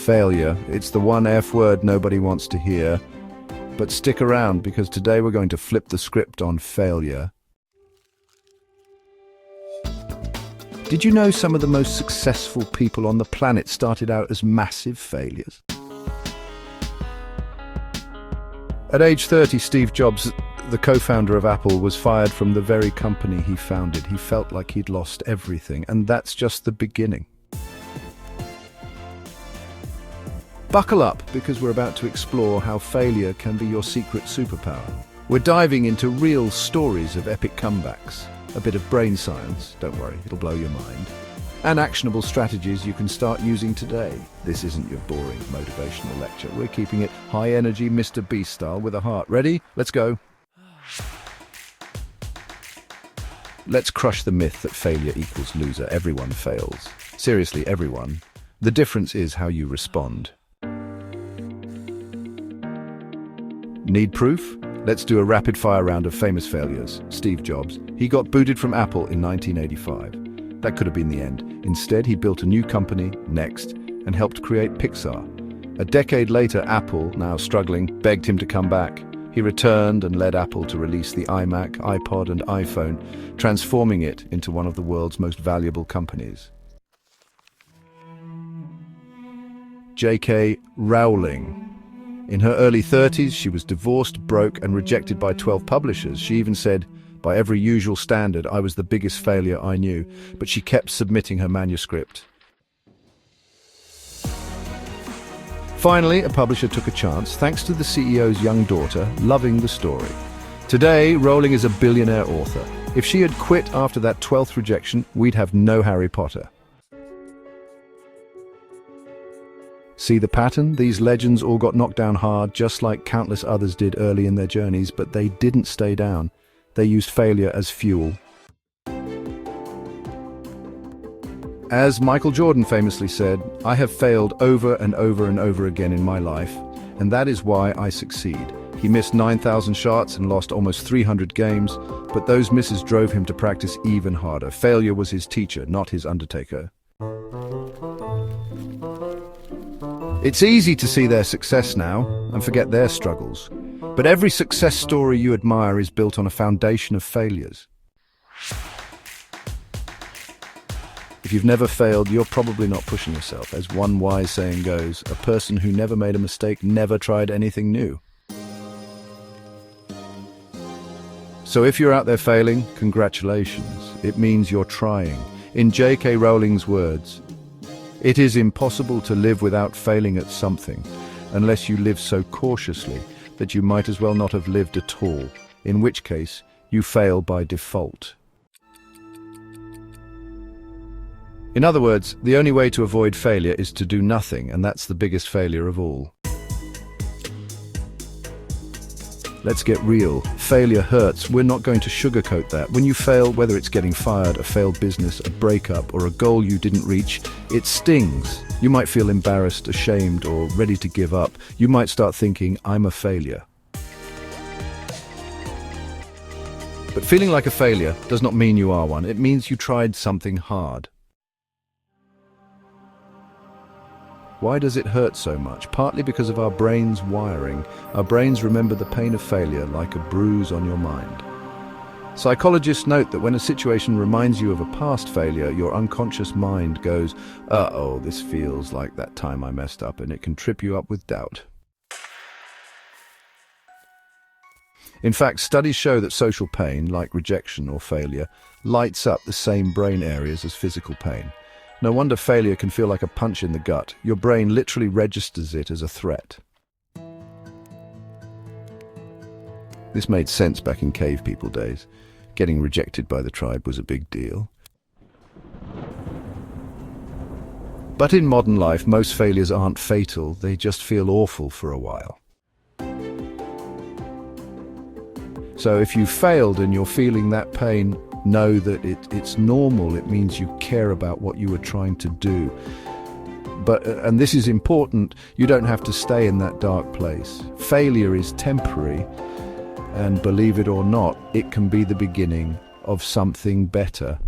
Failure. It's the one F word nobody wants to hear. But stick around, because today we're going to flip the script on failure. Did you know some of the most successful people on the planet started out as massive failures? At age 30, Steve Jobs, the co-founder of Apple, was fired from the very company he founded. He felt like he'd lost everything, and that's just the beginning. Buckle up, because we're about to explore how failure can be your secret superpower. We're diving into real stories of epic comebacks, a bit of brain science, don't worry, it'll blow your mind, and actionable strategies you can start using today. This isn't your boring motivational lecture. We're keeping it high-energy Mr. Beast style with a heart. Ready? Let's go. Let's crush the myth that failure equals loser. Everyone fails. Seriously, everyone. The difference is how you respond. Need proof? Let's do a rapid-fire round of famous failures. Steve Jobs. He got booted from Apple in 1985. That could have been the end. Instead, he built a new company, Next, and helped create Pixar. A decade later, Apple, now struggling, begged him to come back. He returned and led Apple to release the iMac, iPod, and iPhone, transforming it into one of the world's most valuable companies. J.K. Rowling. In her early 30s, she was divorced, broke, and rejected by 12 publishers. She even said, "By every usual standard, I was the biggest failure I knew," but she kept submitting her manuscript. Finally, a publisher took a chance, thanks to the CEO's young daughter loving the story. Today, Rowling is a billionaire author. If she had quit after that 12th rejection, we'd have no Harry Potter. See the pattern? These legends all got knocked down hard, just like countless others did early in their journeys, but they didn't stay down. They used failure as fuel. As Michael Jordan famously said, "I have failed over and over and over again in my life, and that is why I succeed." He missed 9,000 shots and lost almost 300 games, but those misses drove him to practice even harder. Failure was his teacher, not his undertaker. It's easy to see their success now and forget their struggles, but every success story you admire is built on a foundation of failures. If you've never failed, you're probably not pushing yourself. As one wise saying goes, a person who never made a mistake never tried anything new. So if you're out there failing, congratulations. It means you're trying. In J.K. Rowling's words, "It is impossible to live without failing at something, unless you live so cautiously that you might as well not have lived at all, in which case you fail by default." In other words, the only way to avoid failure is to do nothing, and that's the biggest failure of all. Let's get real. Failure hurts. We're not going to sugarcoat that. When you fail, whether it's getting fired, a failed business, a breakup, or a goal you didn't reach, it stings. You might feel embarrassed, ashamed, or ready to give up. You might start thinking, "I'm a failure." But feeling like a failure does not mean you are one. It means you tried something hard. Why does it hurt so much? Partly because of our brain's wiring. Our brains remember the pain of failure like a bruise on your mind. Psychologists note that when a situation reminds you of a past failure, your unconscious mind goes, "Uh-oh, this feels like that time I messed up," and it can trip you up with doubt. In fact, studies show that social pain, like rejection or failure, lights up the same brain areas as physical pain. No wonder failure can feel like a punch in the gut. Your brain literally registers it as a threat. This made sense back in cave people days. Getting rejected by the tribe was a big deal. But in modern life, most failures aren't fatal. They just feel awful for a while. So if you failed and you're feeling that pain, know that it's normal. It means you care about what you were trying to do. But, and this is important, you don't have to stay in that dark place. Failure is temporary, and believe it or not, it can be the beginning of something better.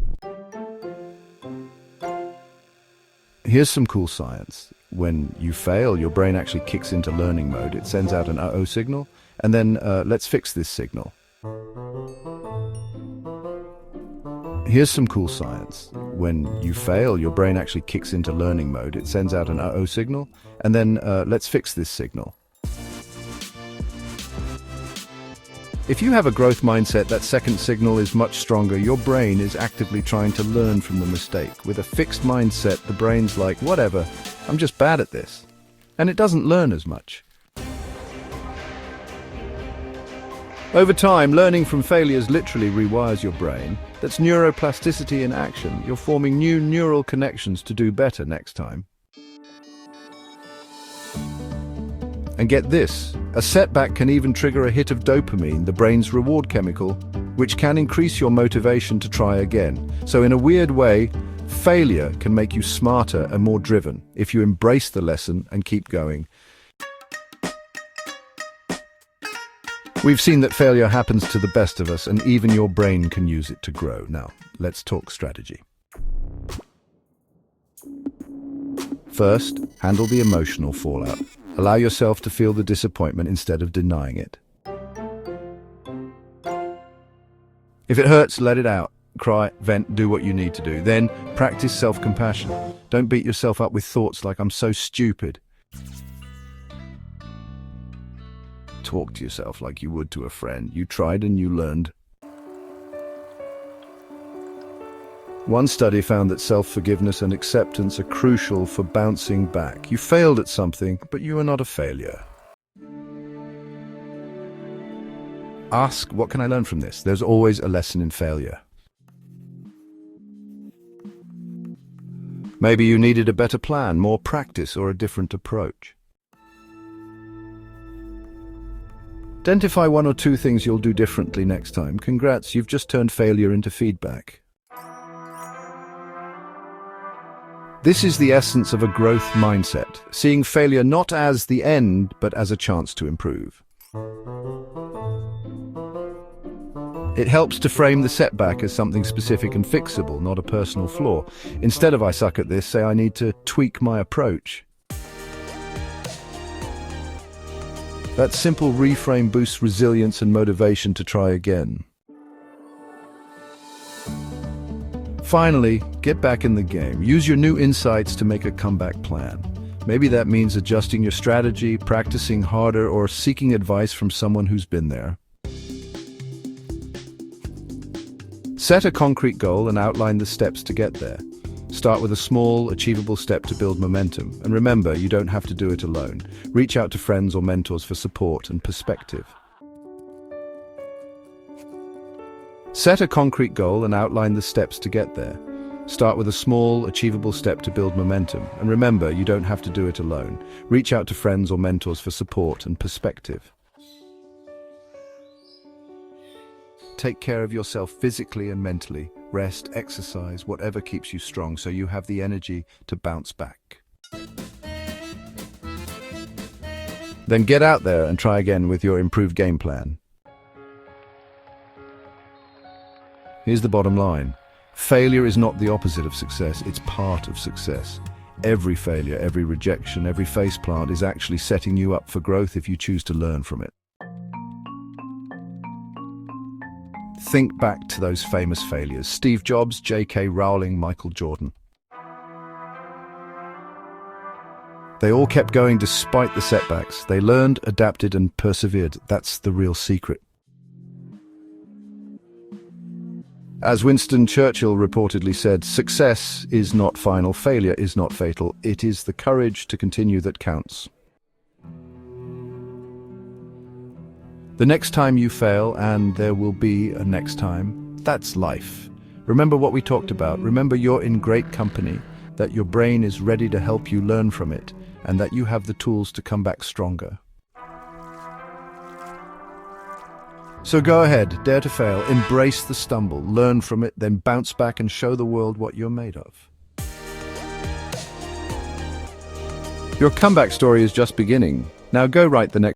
Here's some cool science. When you fail, your brain actually kicks into learning mode. It sends out an uh-oh signal, and then let's fix this signal. Here's some cool science. When you fail, your brain actually kicks into learning mode. It sends out an uh-oh signal, and then let's fix this signal. If you have a growth mindset, that second signal is much stronger. Your brain is actively trying to learn from the mistake. With a fixed mindset, the brain's like, whatever, I'm just bad at this. And it doesn't learn as much. Over time, learning from failures literally rewires your brain. That's neuroplasticity in action. You're forming new neural connections to do better next time. And get this, a setback can even trigger a hit of dopamine, the brain's reward chemical, which can increase your motivation to try again. So in a weird way, failure can make you smarter and more driven if you embrace the lesson and keep going. We've seen that failure happens to the best of us, and even your brain can use it to grow. Now, let's talk strategy. First, handle the emotional fallout. Allow yourself to feel the disappointment instead of denying it. If it hurts, let it out. Cry, vent, do what you need to do. Then practice self-compassion. Don't beat yourself up with thoughts like, I'm so stupid. Talk to yourself like you would to a friend. You tried and you learned. One study found that self-forgiveness and acceptance are crucial for bouncing back. You failed at something, but you are not a failure. Ask, what can I learn from this? There's always a lesson in failure. Maybe you needed a better plan, more practice, or a different approach. Identify one or two things you'll do differently next time. Congrats, you've just turned failure into feedback. This is the essence of a growth mindset, seeing failure not as the end, but as a chance to improve. It helps to frame the setback as something specific and fixable, not a personal flaw. Instead of I suck at this, say I need to tweak my approach. That simple reframe boosts resilience and motivation to try again. Finally, get back in the game. Use your new insights to make a comeback plan. Maybe that means adjusting your strategy, practicing harder, or seeking advice from someone who's been there. Set a concrete goal and outline the steps to get there. Start with a small, achievable step to build momentum. And remember, you don't have to do it alone. Reach out to friends or mentors for support and perspective. Set a concrete goal and outline the steps to get there. Start with a small, achievable step to build momentum. And remember, you don't have to do it alone. Reach out to friends or mentors for support and perspective. Take care of yourself physically and mentally. Rest, exercise, whatever keeps you strong so you have the energy to bounce back. Then get out there and try again with your improved game plan. Here's the bottom line. Failure is not the opposite of success, it's part of success. Every failure, every rejection, every faceplant is actually setting you up for growth if you choose to learn from it. Think back to those famous failures. Steve Jobs, J.K. Rowling, Michael Jordan. They all kept going despite the setbacks. They learned, adapted, and persevered. That's the real secret. As Winston Churchill reportedly said, success is not final, failure is not fatal. It is the courage to continue that counts. The next time you fail, and there will be a next time, that's life. Remember what we talked about. Remember you're in great company, that your brain is ready to help you learn from it, and that you have the tools to come back stronger. So go ahead, dare to fail, embrace the stumble, learn from it, then bounce back and show the world what you're made of. Your comeback story is just beginning. Now go write the next